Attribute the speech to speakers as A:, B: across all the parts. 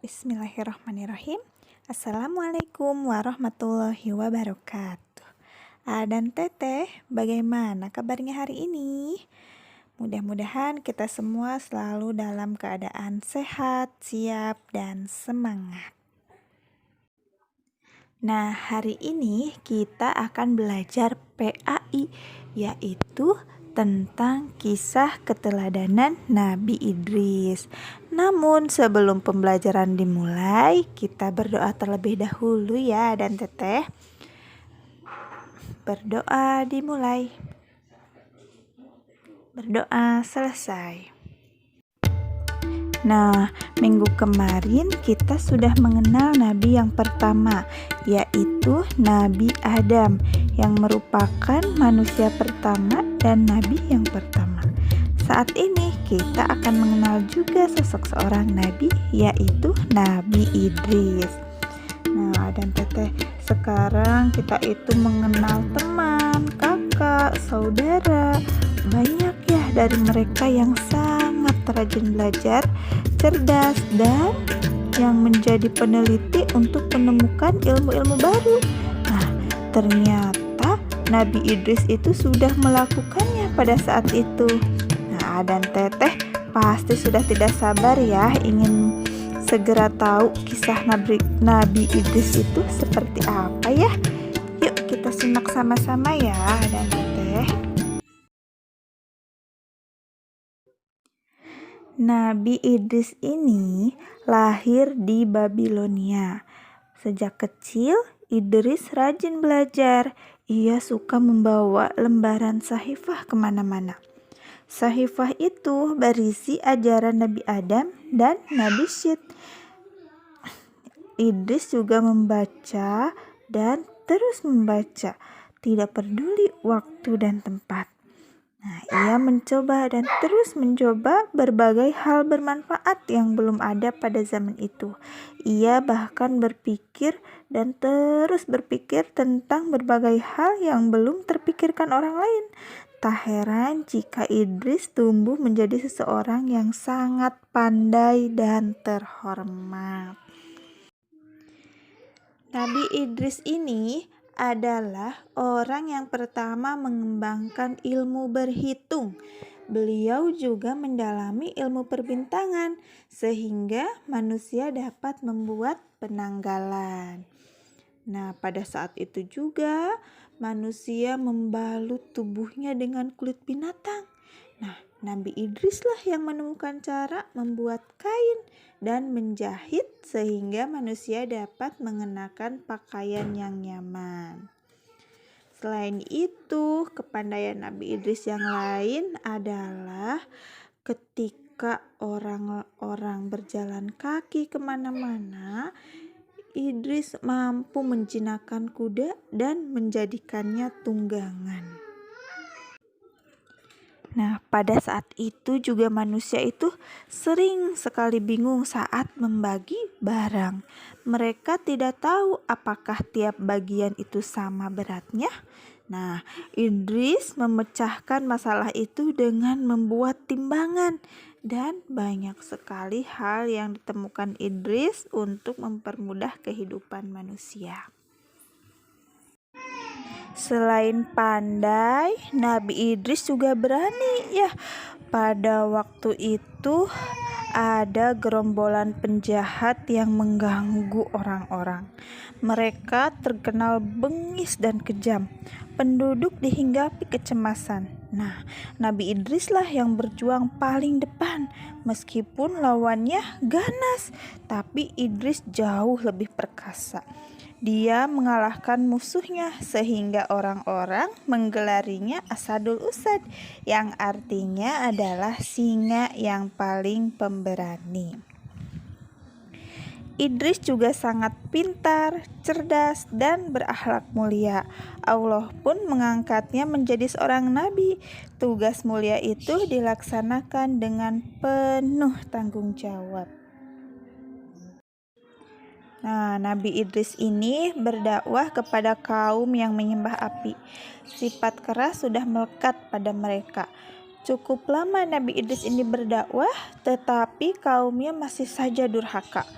A: Bismillahirrahmanirrahim. Assalamualaikum warahmatullahi wabarakatuh. Dan Teteh, bagaimana kabarnya hari ini? Mudah-mudahan kita semua selalu dalam keadaan sehat, siap, dan semangat. Nah, hari ini kita akan belajar PAI, yaitu tentang kisah keteladanan Nabi Idris. Namun sebelum pembelajaran dimulai, kita berdoa terlebih dahulu ya dan Teteh. Berdoa dimulai. Berdoa selesai. Nah, minggu kemarin kita sudah mengenal Nabi yang pertama, yaitu Nabi Adam, yang merupakan manusia pertama dan Nabi yang pertama. Saat ini kita akan mengenal juga sosok seorang Nabi, yaitu Nabi Idris. Nah, dan Teteh, sekarang kita itu mengenal teman, kakak, saudara, banyak ya dari mereka yang sangat rajin belajar, cerdas, dan yang menjadi peneliti untuk menemukan ilmu-ilmu baru. Nah, ternyata Nabi Idris itu sudah melakukannya pada saat itu. Nah, dan Teteh pasti sudah tidak sabar ya ingin segera tahu kisah Nabi Idris itu seperti apa ya. Yuk kita simak sama-sama ya dan Teteh. Nabi Idris ini lahir di Babilonia. Sejak kecil, Idris rajin belajar. Ia suka membawa lembaran sahifah kemana-mana. Sahifah itu berisi ajaran Nabi Adam dan Nabi Syed. Idris juga membaca dan terus membaca, tidak peduli waktu dan tempat. Nah, ia mencoba dan terus mencoba berbagai hal bermanfaat yang belum ada pada zaman itu. Ia bahkan berpikir dan terus berpikir tentang berbagai hal yang belum terpikirkan orang lain. Tak heran jika Idris tumbuh menjadi seseorang yang sangat pandai dan terhormat. Nabi Idris ini adalah orang yang pertama mengembangkan ilmu berhitung. Beliau juga mendalami ilmu perbintangan sehingga manusia dapat membuat penanggalan. Nah, pada saat itu juga manusia membalut tubuhnya dengan kulit binatang. Nah, Nabi Idris lah yang menemukan cara membuat kain dan menjahit sehingga manusia dapat mengenakan pakaian yang nyaman. Selain itu, kepandaian Nabi Idris yang lain adalah ketika orang-orang berjalan kaki kemana-mana, Idris mampu menjinakkan kuda dan menjadikannya tunggangan. Nah, pada saat itu juga manusia itu sering sekali bingung saat membagi barang. Mereka tidak tahu apakah tiap bagian itu sama beratnya. Nah, Idris memecahkan masalah itu dengan membuat timbangan. Dan banyak sekali hal yang ditemukan Idris untuk mempermudah kehidupan manusia. Selain pandai, Nabi Idris juga berani ya. Pada waktu itu ada gerombolan penjahat yang mengganggu orang-orang. Mereka terkenal bengis dan kejam. Penduduk dihinggapi kecemasan. Nah, Nabi Idris lah yang berjuang paling depan. Meskipun lawannya ganas, tapi Idris jauh lebih perkasa. Dia mengalahkan musuhnya sehingga orang-orang menggelarinya Asadul Usad, yang artinya adalah singa yang paling pemberani. Idris juga sangat pintar, cerdas, dan berakhlak mulia. Allah pun mengangkatnya menjadi seorang nabi. Tugas mulia itu dilaksanakan dengan penuh tanggung jawab. Nah, Nabi Idris ini berdakwah kepada kaum yang menyembah api. Sifat keras sudah melekat pada mereka. Cukup lama Nabi Idris ini berdakwah, tetapi kaumnya masih saja durhaka.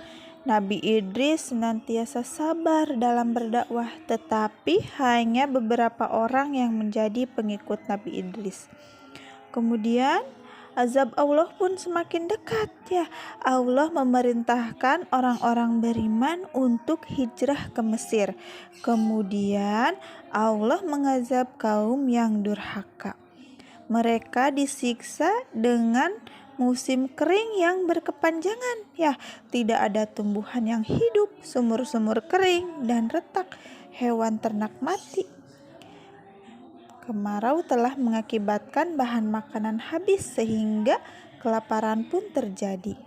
A: Nabi Idris senantiasa sabar dalam berdakwah, tetapi hanya beberapa orang yang menjadi pengikut Nabi Idris. Kemudian azab Allah pun semakin dekat ya. Allah memerintahkan orang-orang beriman untuk hijrah ke Mesir. Kemudian Allah mengazab kaum yang durhaka. Mereka disiksa dengan musim kering yang berkepanjangan ya. Tidak ada tumbuhan yang hidup, sumur-sumur kering dan retak, hewan ternak mati. Kemarau telah mengakibatkan bahan makanan habis sehingga kelaparan pun terjadi.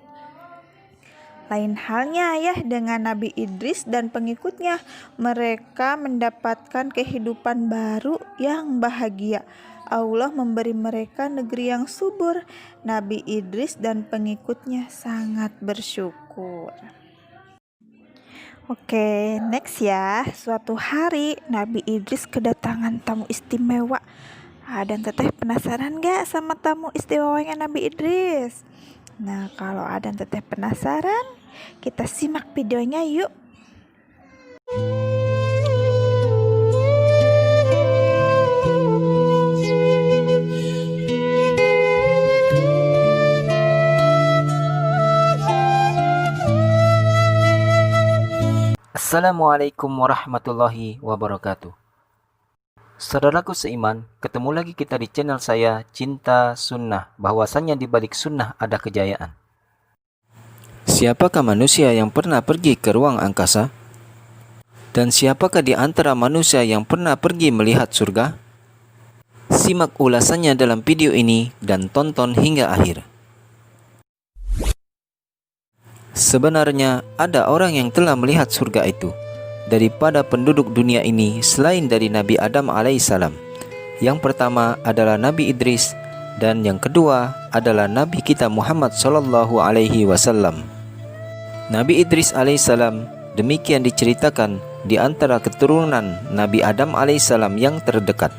A: Lain halnya ya dengan Nabi Idris dan pengikutnya. Mereka mendapatkan kehidupan baru yang bahagia. Allah memberi mereka negeri yang subur. Nabi Idris dan pengikutnya sangat bersyukur. Oke, next ya. Suatu hari Nabi Idris kedatangan tamu istimewa. Dan teteh penasaran gak sama tamu istimewanya Nabi Idris? Nah, kalau Adan teteh penasaran, kita simak videonya yuk.
B: Assalamualaikum warahmatullahi wabarakatuh. Saudaraku seiman, ketemu lagi kita di channel saya Cinta Sunnah. Bahwasannya di balik sunnah ada kejayaan. Siapakah manusia yang pernah pergi ke ruang angkasa? Dan siapakah di antara manusia yang pernah pergi melihat surga? Simak ulasannya dalam video ini dan tonton hingga akhir. Sebenarnya ada orang yang telah melihat surga itu daripada penduduk dunia ini selain dari Nabi Adam alaihissalam. Yang pertama adalah Nabi Idris dan yang kedua adalah Nabi kita Muhammad sallallahu alaihi wasallam. Nabi Idris alaihissalam demikian diceritakan di antara keturunan Nabi Adam alaihissalam yang terdekat.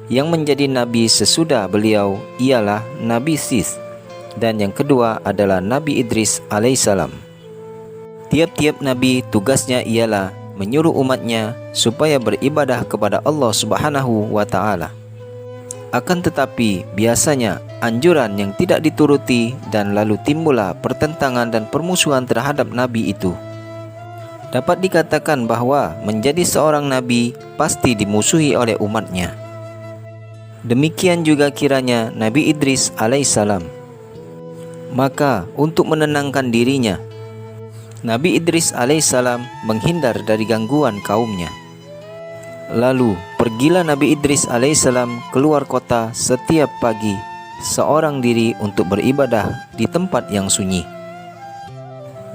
B: Yang menjadi nabi sesudah beliau ialah Nabi Sis. Dan yang kedua adalah Nabi Idris alaihissalam. Tiap-tiap nabi tugasnya ialah menyuruh umatnya supaya beribadah kepada Allah Subhanahu wa ta'ala. Akan tetapi biasanya anjuran yang tidak dituruti dan lalu timbullah pertentangan dan permusuhan terhadap nabi itu. Dapat dikatakan bahwa menjadi seorang nabi pasti dimusuhi oleh umatnya. Demikian juga kiranya Nabi Idris alaihissalam. Maka untuk menenangkan dirinya, Nabi Idris alaihissalam menghindar dari gangguan kaumnya. Lalu pergilah Nabi Idris alaihissalam keluar kota setiap pagi seorang diri untuk beribadah di tempat yang sunyi.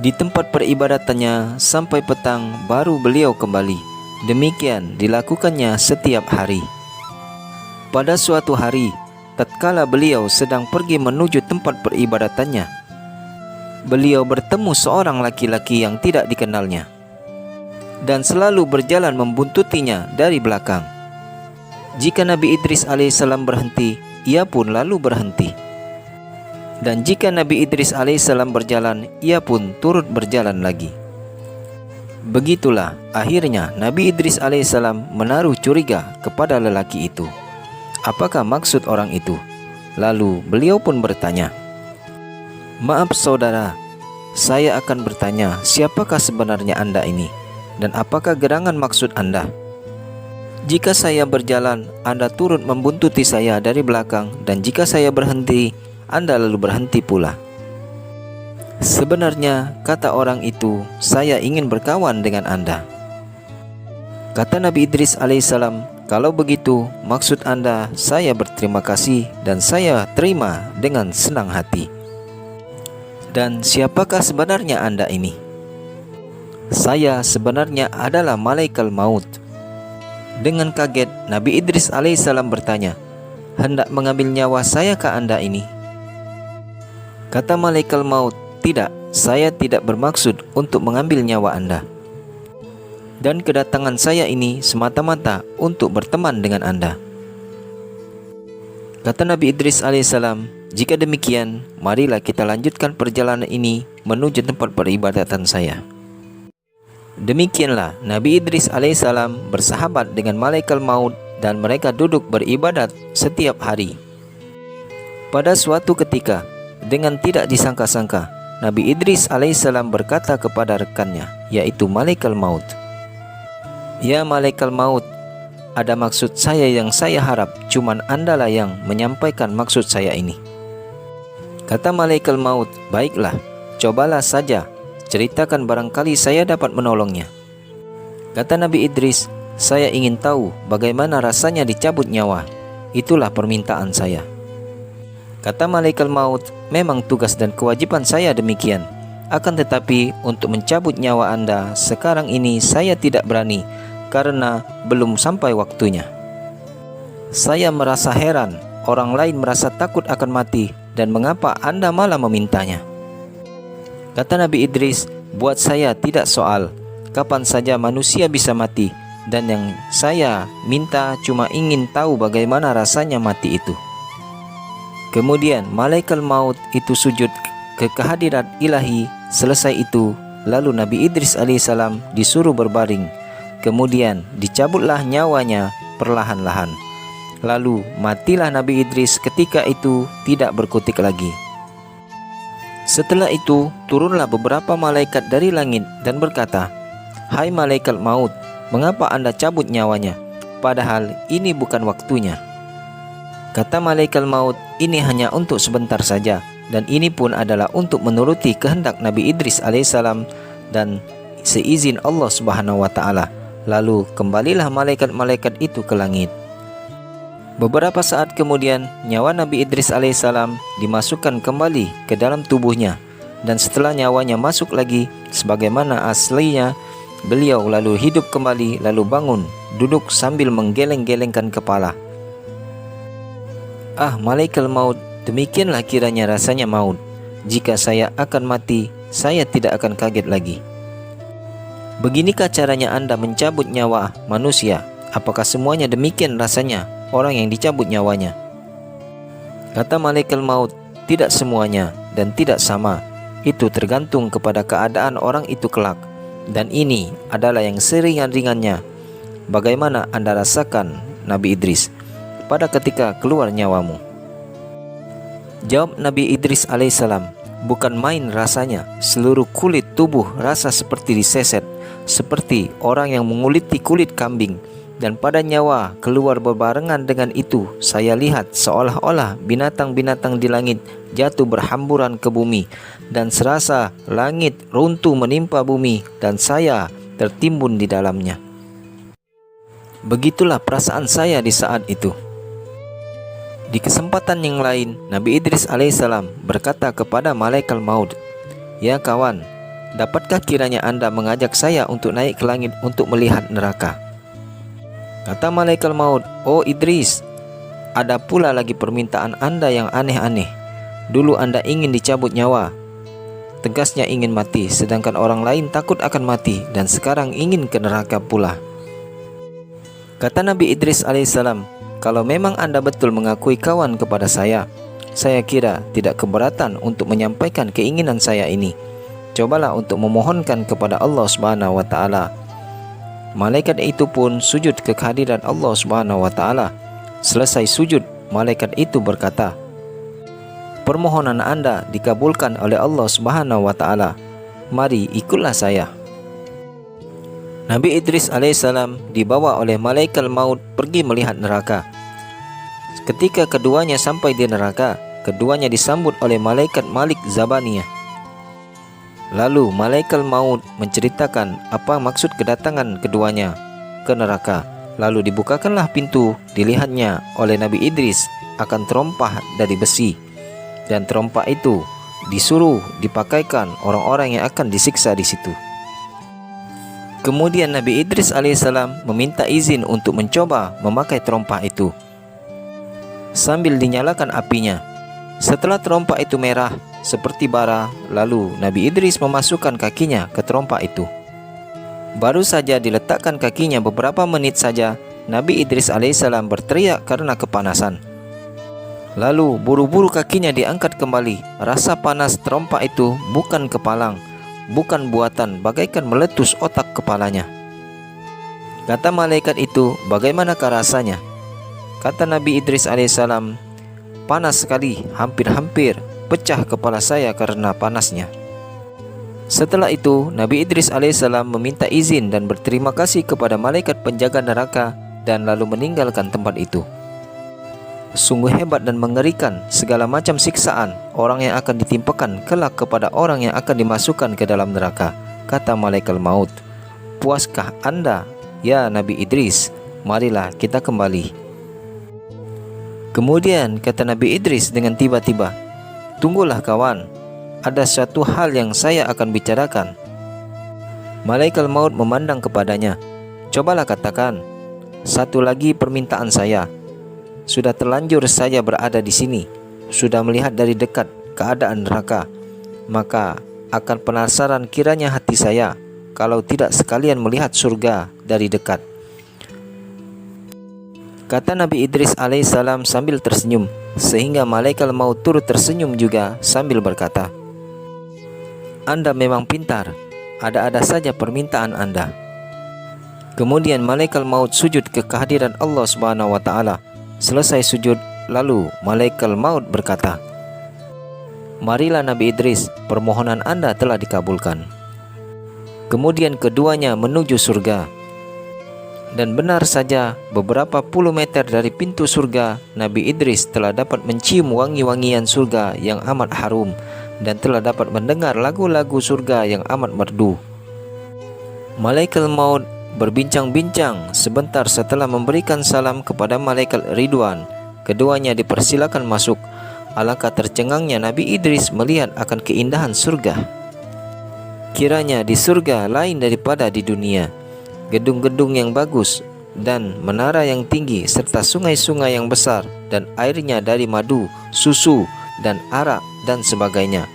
B: Di tempat peribadatannya sampai petang baru beliau kembali. Demikian dilakukannya setiap hari. Pada suatu hari, tatkala beliau sedang pergi menuju tempat peribadatannya, beliau bertemu seorang laki-laki yang tidak dikenalnya dan selalu berjalan membuntutinya dari belakang. Jika Nabi Idris alaihissalam berhenti, ia pun lalu berhenti. Dan jika Nabi Idris alaihissalam berjalan, ia pun turut berjalan lagi. Begitulah akhirnya Nabi Idris alaihissalam menaruh curiga kepada lelaki itu. Apakah maksud orang itu? Lalu beliau pun bertanya, "Maaf saudara, saya akan bertanya, siapakah sebenarnya Anda ini? Dan apakah gerangan maksud Anda? Jika saya berjalan, Anda turut membuntuti saya dari belakang, dan jika saya berhenti, Anda lalu berhenti pula." "Sebenarnya," kata orang itu, "saya ingin berkawan dengan Anda." Kata Nabi Idris alaihissalam, "Kalau begitu, maksud Anda, saya berterima kasih dan saya terima dengan senang hati." "Dan siapakah sebenarnya Anda ini?" "Saya sebenarnya adalah malaikat maut." Dengan kaget, Nabi Idris alaihissalam bertanya, "Hendak mengambil nyawa sayakah Anda ini?" Kata malaikat maut, "Tidak, saya tidak bermaksud untuk mengambil nyawa Anda. Dan kedatangan saya ini semata-mata untuk berteman dengan Anda." Kata Nabi Idris alaihissalam, Jika demikian, marilah kita lanjutkan perjalanan ini menuju tempat peribadatan saya. Demikianlah Nabi Idris alaihissalam bersahabat dengan malaikat maut dan mereka duduk beribadat setiap hari. Pada suatu ketika, dengan tidak disangka-sangka, Nabi Idris alaihissalam berkata kepada rekannya, yaitu malaikat maut, "Ya malaikat maut, ada maksud saya yang saya harap, cuman Andalah yang menyampaikan maksud saya ini." Kata malaikat maut, "Baiklah, cobalah saja, ceritakan barangkali saya dapat menolongnya." Kata Nabi Idris, "Saya ingin tahu bagaimana rasanya dicabut nyawa. Itulah permintaan saya." Kata malaikat maut, "Memang tugas dan kewajiban saya demikian. Akan tetapi untuk mencabut nyawa Anda sekarang ini saya tidak berani karena belum sampai waktunya. Saya merasa heran, orang lain merasa takut akan mati, dan mengapa Anda malah memintanya?" Kata Nabi Idris, "Buat saya tidak soal kapan saja manusia bisa mati, dan yang saya minta cuma ingin tahu bagaimana rasanya mati itu." Kemudian malaikat maut itu sujud ke kehadirat ilahi. Selesai itu, lalu Nabi Idris alaihissalam disuruh berbaring. Kemudian dicabutlah nyawanya perlahan-lahan. Lalu matilah Nabi Idris ketika itu tidak berkutik lagi. Setelah itu turunlah beberapa malaikat dari langit dan berkata, "Hai malaikat maut, mengapa Anda cabut nyawanya? Padahal ini bukan waktunya." Kata malaikat maut, "Ini hanya untuk sebentar saja, dan ini pun adalah untuk menuruti kehendak Nabi Idris alaihissalam dan seizin Allah subhanahu wa ta'ala." Lalu kembalilah malaikat-malaikat itu ke langit. Beberapa saat kemudian, nyawa Nabi Idris alaihissalam dimasukkan kembali ke dalam tubuhnya, dan setelah nyawanya masuk lagi sebagaimana aslinya, beliau lalu hidup kembali, lalu bangun, duduk sambil menggeleng-gelengkan kepala. "Ah malaikat maut, demikianlah kiranya rasanya maut. Jika saya akan mati, saya tidak akan kaget lagi." Beginikah caranya Anda mencabut nyawa manusia? Apakah semuanya demikian rasanya orang yang dicabut nyawanya? Kata malaikat maut, "Tidak semuanya dan tidak sama. Itu tergantung kepada keadaan orang itu kelak. Dan ini adalah yang seringan-ringannya. Bagaimana Anda rasakan, Nabi Idris, pada ketika keluar nyawamu?" Jawab Nabi Idris alaihissalam, "Bukan main rasanya. Seluruh kulit tubuh rasa seperti diseset, seperti orang yang menguliti kulit kambing. Dan pada nyawa keluar berbarengan dengan itu, saya lihat seolah-olah binatang-binatang di langit jatuh berhamburan ke bumi, dan serasa langit runtuh menimpa bumi, dan saya tertimbun di dalamnya. Begitulah perasaan saya di saat itu." Di kesempatan yang lain, Nabi Idris alaihissalam berkata kepada malaikat maut, "Ya kawan, dapatkah kiranya Anda mengajak saya untuk naik ke langit untuk melihat neraka?" Kata malaikat maut, "Oh Idris, ada pula lagi permintaan Anda yang aneh-aneh. Dulu Anda ingin dicabut nyawa, tegasnya ingin mati, sedangkan orang lain takut akan mati, dan sekarang ingin ke neraka pula." Kata Nabi Idris alaihissalam, "Kalau memang Anda betul mengakui kawan kepada saya kira tidak keberatan untuk menyampaikan keinginan saya ini. Cobalah untuk memohonkan kepada Allah subhanahu wa ta'ala." Malaikat itu pun sujud ke kehadiran Allah subhanahu wa ta'ala. Selesai sujud, malaikat itu berkata, "Permohonan Anda dikabulkan oleh Allah subhanahu wa ta'ala. Mari ikutlah saya." Nabi Idris alaihissalam dibawa oleh malaikat maut pergi melihat neraka. Ketika keduanya sampai di neraka, keduanya disambut oleh malaikat Malik Zabaniyah. Lalu malaikat maut menceritakan apa maksud kedatangan keduanya ke neraka. Lalu dibukakanlah pintu, dilihatnya oleh Nabi Idris akan terompah dari besi, dan terompah itu disuruh dipakaikan orang-orang yang akan disiksa di situ. Kemudian Nabi Idris alaihissalam meminta izin untuk mencoba memakai terompah itu sambil dinyalakan apinya. Setelah terompah itu merah seperti bara, lalu Nabi Idris memasukkan kakinya ke terompah itu. Baru saja diletakkan kakinya beberapa menit saja, Nabi Idris alaihissalam berteriak karena kepanasan. Lalu buru-buru kakinya diangkat kembali. Rasa panas terompak itu bukan kepalang, bukan buatan, bagaikan meletus otak kepalanya. Kata malaikat itu, bagaimanakah rasanya? Kata Nabi Idris alaihissalam, panas sekali, hampir-hampir pecah kepala saya karena panasnya. Setelah itu, Nabi Idris alaihissalam meminta izin dan berterima kasih kepada malaikat penjaga neraka dan lalu meninggalkan tempat itu. Sungguh hebat dan mengerikan segala macam siksaan orang yang akan ditimpakan kelak kepada orang yang akan dimasukkan ke dalam neraka. Kata malaikat maut, puaskah Anda, ya Nabi Idris? Marilah kita kembali. Kemudian kata Nabi Idris dengan tiba-tiba, tunggulah kawan, ada suatu hal yang saya akan bicarakan. Malaikat maut memandang kepadanya, cobalah katakan, satu lagi permintaan saya. Sudah terlanjur saya berada di sini, sudah melihat dari dekat keadaan neraka, maka akan penasaran kiranya hati saya kalau tidak sekalian melihat surga dari dekat. Kata Nabi Idris alaihissalam sambil tersenyum, sehingga malaikat maut turut tersenyum juga sambil berkata, Anda memang pintar, ada-ada saja permintaan Anda. Kemudian malaikat maut sujud ke kehadiran Allah Subhanahu wa taala. Selesai sujud, lalu malaikat maut berkata, marilah Nabi Idris, permohonan Anda telah dikabulkan. Kemudian keduanya menuju surga. Dan benar saja, beberapa puluh meter dari pintu surga, Nabi Idris telah dapat mencium wangi-wangian surga yang amat harum dan telah dapat mendengar lagu-lagu surga yang amat merdu. Malaikat maut berbincang-bincang sebentar setelah memberikan salam kepada malaikat Ridwan. Keduanya dipersilakan masuk. Alangkah tercengangnya Nabi Idris melihat akan keindahan surga. Kiranya di surga lain daripada di dunia. Gedung-gedung yang bagus dan menara yang tinggi serta sungai-sungai yang besar dan airnya dari madu, susu dan arak dan sebagainya.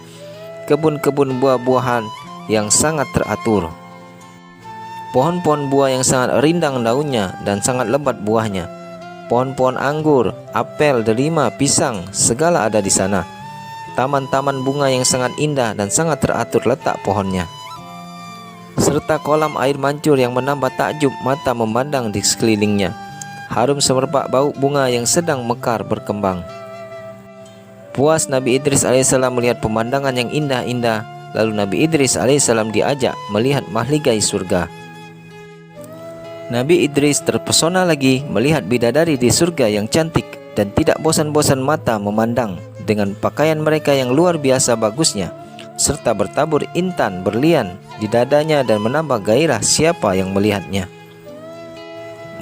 B: Kebun-kebun buah-buahan yang sangat teratur. Pohon-pohon buah yang sangat rindang daunnya dan sangat lebat buahnya. Pohon-pohon anggur, apel, delima, pisang, segala ada di sana. Taman-taman bunga yang sangat indah dan sangat teratur letak pohonnya. Serta kolam air mancur yang menambah takjub mata memandang di sekelilingnya. Harum semerbak bau bunga yang sedang mekar berkembang. Puas Nabi Idris alaihissalam melihat pemandangan yang indah-indah. Lalu Nabi Idris alaihissalam diajak melihat mahligai surga. Nabi Idris terpesona lagi melihat bidadari di surga yang cantik dan tidak bosan-bosan mata memandang dengan pakaian mereka yang luar biasa bagusnya, serta bertabur intan berlian di dadanya dan menambah gairah siapa yang melihatnya.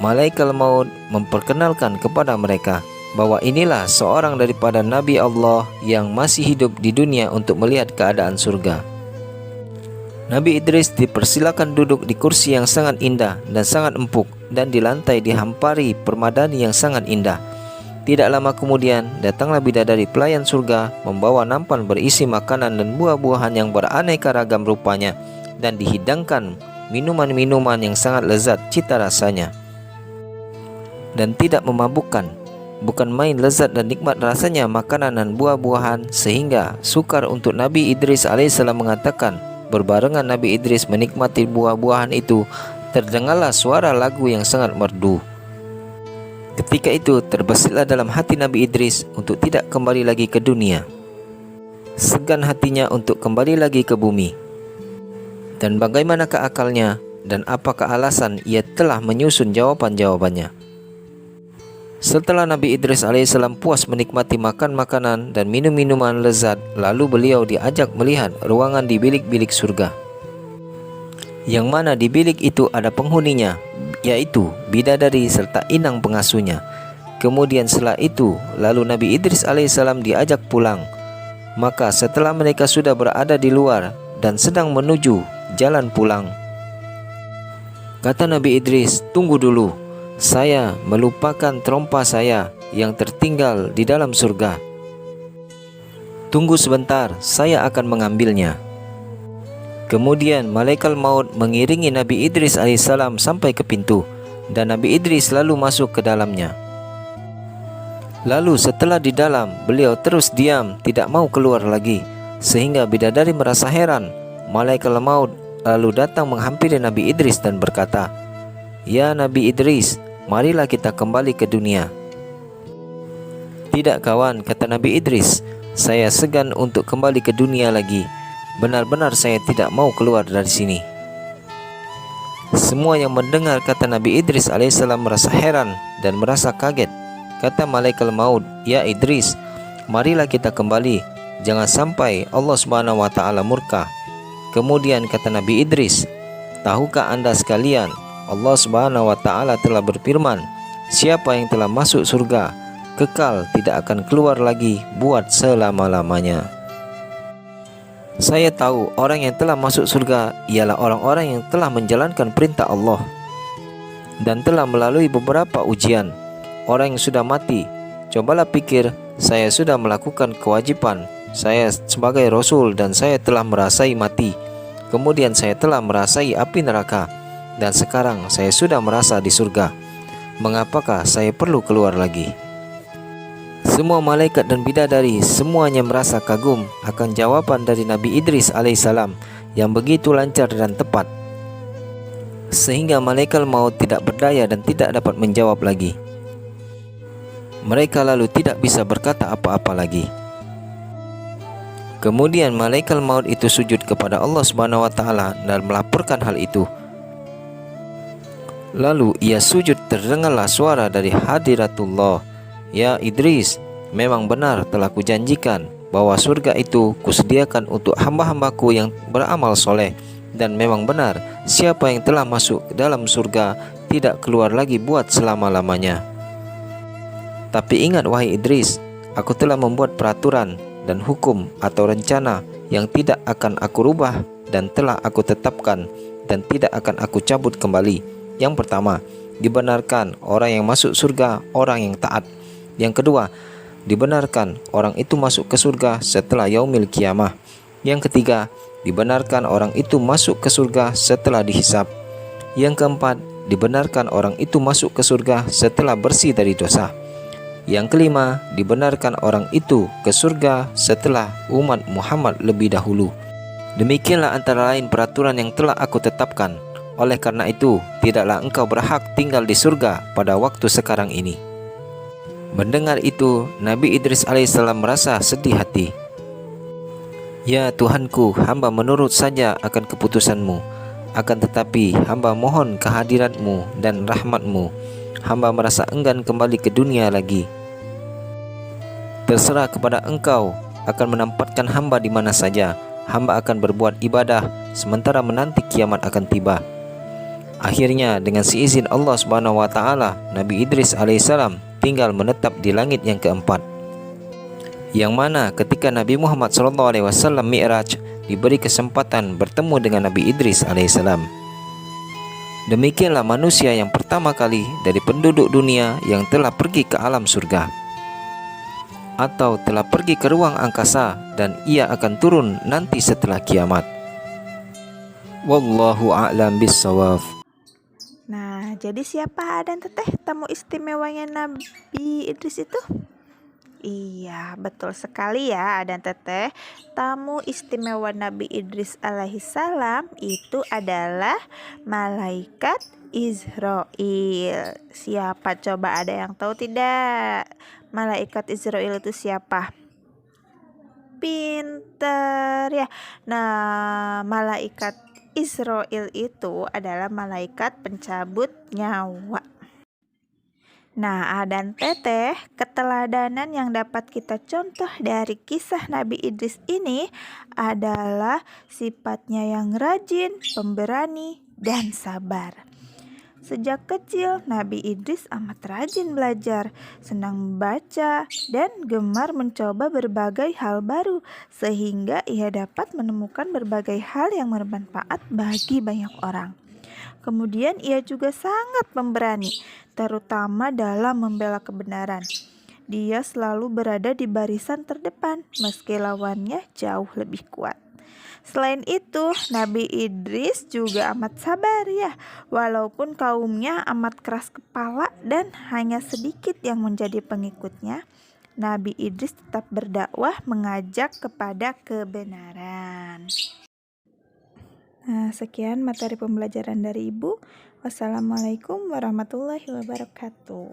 B: Malaikat maut memperkenalkan kepada mereka bahwa inilah seorang daripada Nabi Allah yang masih hidup di dunia untuk melihat keadaan surga. Nabi Idris dipersilakan duduk di kursi yang sangat indah dan sangat empuk dan di lantai dihampari permadani yang sangat indah. Tidak lama kemudian datanglah bidadari pelayan surga membawa nampan berisi makanan dan buah-buahan yang beraneka ragam rupanya dan dihidangkan minuman-minuman yang sangat lezat cita rasanya dan tidak memabukkan. Bukan main lezat dan nikmat rasanya makanan dan buah-buahan sehingga sukar untuk Nabi Idris alaihissalam mengatakan. Berbarengan Nabi Idris menikmati buah-buahan itu, terdengarlah suara lagu yang sangat merdu. Ketika itu terbesitlah dalam hati Nabi Idris untuk tidak kembali lagi ke dunia. Segan hatinya untuk kembali lagi ke bumi. Dan bagaimanakah akalnya dan apakah alasan ia telah menyusun jawaban-jawabannya. Setelah Nabi Idris alaihissalam puas menikmati makan makanan dan minum minuman lezat, lalu beliau diajak melihat ruangan di bilik-bilik surga. Yang mana di bilik itu ada penghuninya, yaitu bidadari serta inang pengasuhnya. Kemudian setelah itu, lalu Nabi Idris alaihissalam diajak pulang. Maka setelah mereka sudah berada di luar dan sedang menuju jalan pulang, kata Nabi Idris, tunggu dulu. Saya melupakan trompa saya yang tertinggal di dalam surga. Tunggu sebentar, saya akan mengambilnya. Kemudian malaikat maut mengiringi Nabi Idris alaihissalam sampai ke pintu dan Nabi Idris lalu masuk ke dalamnya. Lalu setelah di dalam, beliau terus diam, tidak mau keluar lagi, sehingga bidadari merasa heran. Malaikat maut lalu datang menghampiri Nabi Idris dan berkata, "Ya Nabi Idris, marilah kita kembali ke dunia." "Tidak kawan," kata Nabi Idris, "saya segan untuk kembali ke dunia lagi. Benar-benar saya tidak mau keluar dari sini." Semua yang mendengar kata Nabi Idris alaihissalam merasa heran dan merasa kaget. Kata malaikat maut, "Ya Idris, marilah kita kembali. Jangan sampai Allah Subhanahu wa taala murka." Kemudian kata Nabi Idris, "Tahukah Anda sekalian, Allah Subhanahu wa taala telah berfirman, siapa yang telah masuk surga, kekal tidak akan keluar lagi buat selama-lamanya." Saya tahu orang yang telah masuk surga ialah orang-orang yang telah menjalankan perintah Allah dan telah melalui beberapa ujian. Orang yang sudah mati, cobalah pikir, saya sudah melakukan kewajiban, saya sebagai Rasul dan saya telah merasai mati. Kemudian saya telah merasai api neraka, dan sekarang saya sudah merasa di surga. Mengapakah saya perlu keluar lagi? Semua malaikat dan bidadari semuanya merasa kagum akan jawaban dari Nabi Idris alaihissalam yang begitu lancar dan tepat, sehingga malaikat maut tidak berdaya dan tidak dapat menjawab lagi. Mereka lalu tidak bisa berkata apa-apa lagi. Kemudian malaikat maut itu sujud kepada Allah Subhanahu wa taala dan melaporkan hal itu. Lalu ia sujud, terdengarlah suara dari hadiratullah, "Ya Idris, memang benar telah kujanjikan bahwa surga itu kusediakan untuk hamba-hambaku yang beramal soleh. Dan memang benar, siapa yang telah masuk ke dalam surga tidak keluar lagi buat selama-lamanya. Tapi ingat wahai Idris, aku telah membuat peraturan dan hukum atau rencana yang tidak akan aku rubah dan telah aku tetapkan dan tidak akan aku cabut kembali. Yang pertama, dibenarkan orang yang masuk surga orang yang taat. Yang kedua, dibenarkan orang itu masuk ke surga setelah yaumil kiamah. Yang ketiga, dibenarkan orang itu masuk ke surga setelah dihisab. Yang keempat, dibenarkan orang itu masuk ke surga setelah bersih dari dosa. Yang kelima, dibenarkan orang itu ke surga setelah umat Muhammad lebih dahulu. Demikianlah antara lain peraturan yang telah aku tetapkan. Oleh karena itu, tidaklah engkau berhak tinggal di surga pada waktu sekarang ini." Mendengar itu, Nabi Idris alaihissalam merasa sedih hati. "Ya Tuhanku, hamba menurut saja akan keputusanmu. Akan tetapi hamba mohon kehadiratmu dan rahmatmu. Hamba merasa enggan kembali ke dunia lagi. Terserah kepada engkau akan menempatkan hamba di mana saja. Hamba akan berbuat ibadah sementara menanti kiamat akan tiba." Akhirnya dengan seizin Allah Subhanahu wa taala, Nabi Idris alaihissalam tinggal menetap di langit yang keempat, yang mana ketika Nabi Muhammad SAW Mi'raj diberi kesempatan bertemu dengan Nabi Idris alaihissalam. Demikianlah manusia yang pertama kali dari penduduk dunia yang telah pergi ke alam surga, atau telah pergi ke ruang angkasa, dan ia akan turun nanti setelah kiamat. Wallahu a'lam bissawab.
A: Nah, jadi siapa dan teteh tamu istimewanya Nabi Idris itu? Iya, betul sekali ya dan teteh. Tamu istimewa Nabi Idris alaihissalam itu adalah malaikat Israil. Siapa coba, ada yang tahu tidak? Malaikat Israil itu siapa? Pinter ya. Nah, malaikat Israil itu adalah malaikat pencabut nyawa. Nah, dan teteh, keteladanan yang dapat kita contoh dari kisah Nabi Idris ini adalah sifatnya yang rajin, pemberani, dan sabar. Sejak kecil, Nabi Idris amat rajin belajar, senang membaca, dan gemar mencoba berbagai hal baru, sehingga ia dapat menemukan berbagai hal yang bermanfaat bagi banyak orang. Kemudian ia juga sangat pemberani, terutama dalam membela kebenaran. Dia selalu berada di barisan terdepan, meski lawannya jauh lebih kuat. Selain itu, Nabi Idris juga amat sabar ya. Walaupun kaumnya amat keras kepala dan hanya sedikit yang menjadi pengikutnya, Nabi Idris tetap berdakwah mengajak kepada kebenaran. Nah, sekian materi pembelajaran dari Ibu. Wassalamualaikum warahmatullahi wabarakatuh.